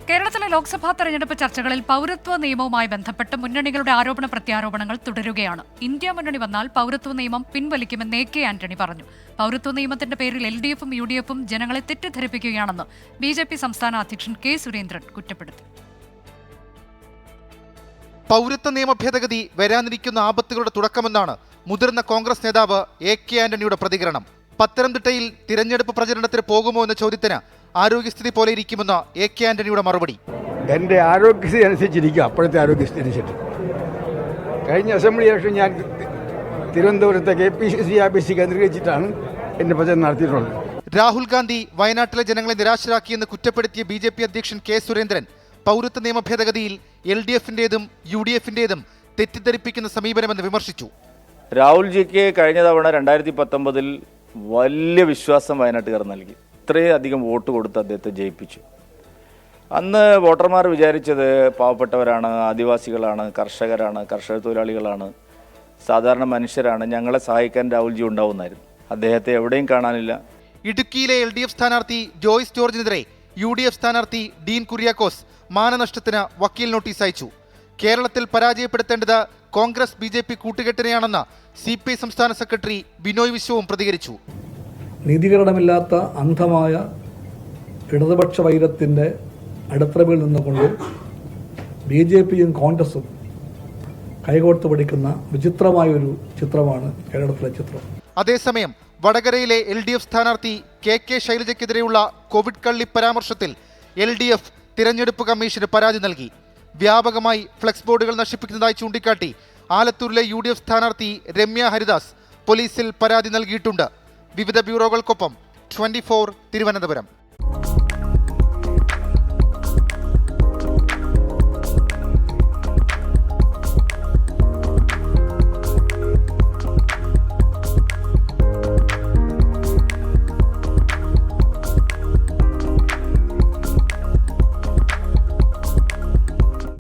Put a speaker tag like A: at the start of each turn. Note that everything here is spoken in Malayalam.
A: കേരളത്തിലെ ലോക്സഭാ തെരഞ്ഞെടുപ്പ് ചർച്ചകളിൽ പൗരത്വ നിയമവുമായി ബന്ധപ്പെട്ട് മുന്നണികളുടെ ആരോപണ പ്രത്യാരോപണങ്ങൾ തുടരുകയാണ്. ഇന്ത്യ മുന്നണി വന്നാൽ പൗരത്വ നിയമം പിൻവലിക്കുമെന്ന് AK ആന്റണി പറഞ്ഞു. പൗരത്വ നിയമത്തിന്റെ പേരിൽ LDFും UDFും ജനങ്ങളെ തെറ്റിദ്ധരിപ്പിക്കുകയാണെന്ന് BJP സംസ്ഥാന അധ്യക്ഷൻ K. സുരേന്ദ്രൻ കുറ്റപ്പെടുത്തി.
B: പൗരത്വ നിയമ ഭേദഗതി വരാനിരിക്കുന്ന ആപത്തുകളുടെ തുടക്കമെന്നാണ് മുതിർന്ന കോൺഗ്രസ് നേതാവ് AK ആന്റണിയുടെ പ്രതികരണം. പത്തനംതിട്ടയിൽ തിരഞ്ഞെടുപ്പ് പ്രചരണത്തിന് പോകുമോ എന്ന ചോദ്യത്തിന് ആരോഗ്യസ്ഥിതി പോലെ ഇരിക്കുമെന്ന് AK ആന്റണിയുടെ മറുപടി.
C: എൻ്റെ ആരോഗ്യസ്ഥിതി അനുസരിച്ചിരിക്കും. അപ്പോഴത്തെ ആരോഗ്യസ്ഥിതി അനുസരിച്ചിട്ട് കഴിഞ്ഞ അസംബ്ലി ഇലക്ഷൻ ഞാൻ തിരുവനന്തപുരത്തെ KPCC ആഫീസ് കേന്ദ്രീകരിച്ചിട്ടാണ് എൻ്റെ പ്രചരണം നടത്തിയിട്ടുള്ളത്.
B: രാഹുൽ ഗാന്ധി വയനാട്ടിലെ ജനങ്ങളെ നിരാശരാക്കിയെന്ന് കുറ്റപ്പെടുത്തിയ BJP അധ്യക്ഷൻ K. സുരേന്ദ്രൻ പൗരത്വ നിയമ ഭേദഗതിയിൽ LDFിന്റേതും UDFിന്റേതും തെറ്റിദ്ധരിപ്പിക്കുന്ന സമീപനമെന്ന് വിമർശിച്ചു.
D: രാഹുൽജിക്ക് കഴിഞ്ഞ തവണ 2019 വലിയ വിശ്വാസം വയനാട്ടുകാർ നൽകി. ഇത്രയധികം വോട്ട് കൊടുത്ത് അദ്ദേഹത്തെ ജയിപ്പിച്ചു. അന്ന് വോട്ടർമാർ വിചാരിച്ചത് പാവപ്പെട്ടവരാണ്, ആദിവാസികളാണ്, കർഷകരാണ്, കർഷക തൊഴിലാളികളാണ്, സാധാരണ മനുഷ്യരാണ്, ഞങ്ങളെ സഹായിക്കാൻ രാഹുൽജി ഉണ്ടാവുന്നായിരുന്നു. അദ്ദേഹത്തെ എവിടെയും കാണാനില്ല.
B: ഇടുക്കിയിലെ LDF സ്ഥാനാർത്ഥി ജോയ്സ് ജോർജിനെതിരെ UDF സ്ഥാനാർത്ഥി ഡീൻ കുര്യാക്കോസ് മാനനഷ്ടത്തിന് വക്കീൽ നോട്ടീസ് അയച്ചു. കേരളത്തിൽ പരാജയപ്പെടുത്തേണ്ടത് കോൺഗ്രസ് BJP കൂട്ടുകെട്ടിനെയാണെന്ന് CPI സംസ്ഥാന സെക്രട്ടറി ബിനോയ് വിശ്വവും പ്രതികരിച്ചു.
E: നീതീകരണമില്ലാത്ത അന്ധമായ ഇടതുപക്ഷ വൈരത്തിൻ്റെ അടിത്തറയിൽ നിന്നുകൊണ്ട് BJPയും കോൺഗ്രസും കൈകോർത്ത് പിടിക്കുന്ന വിചിത്രമായൊരു ചിത്രമാണ് കേരളത്തിലെ ചിത്രം.
B: അതേസമയം വടകരയിലെ LDF സ്ഥാനാർത്ഥി KK ശൈലജയ്ക്കെതിരെയുള്ള കോവിഡ് കള്ളി പരാമർശത്തിൽ LDF തിരഞ്ഞെടുപ്പ് കമ്മീഷന് പരാതി നൽകി. വ്യാപകമായി ഫ്ലെക്സ് ബോർഡുകൾ നശിപ്പിക്കുന്നതായി ചൂണ്ടിക്കാട്ടി ആലത്തൂരിലെ UDF സ്ഥാനാർത്ഥി രമ്യ ഹരിദാസ് പോലീസിൽ പരാതി നൽകിയിട്ടുണ്ട്. വിവിധ ബ്യൂറോകൾക്കൊപ്പം 24 തിരുവനന്തപുരം.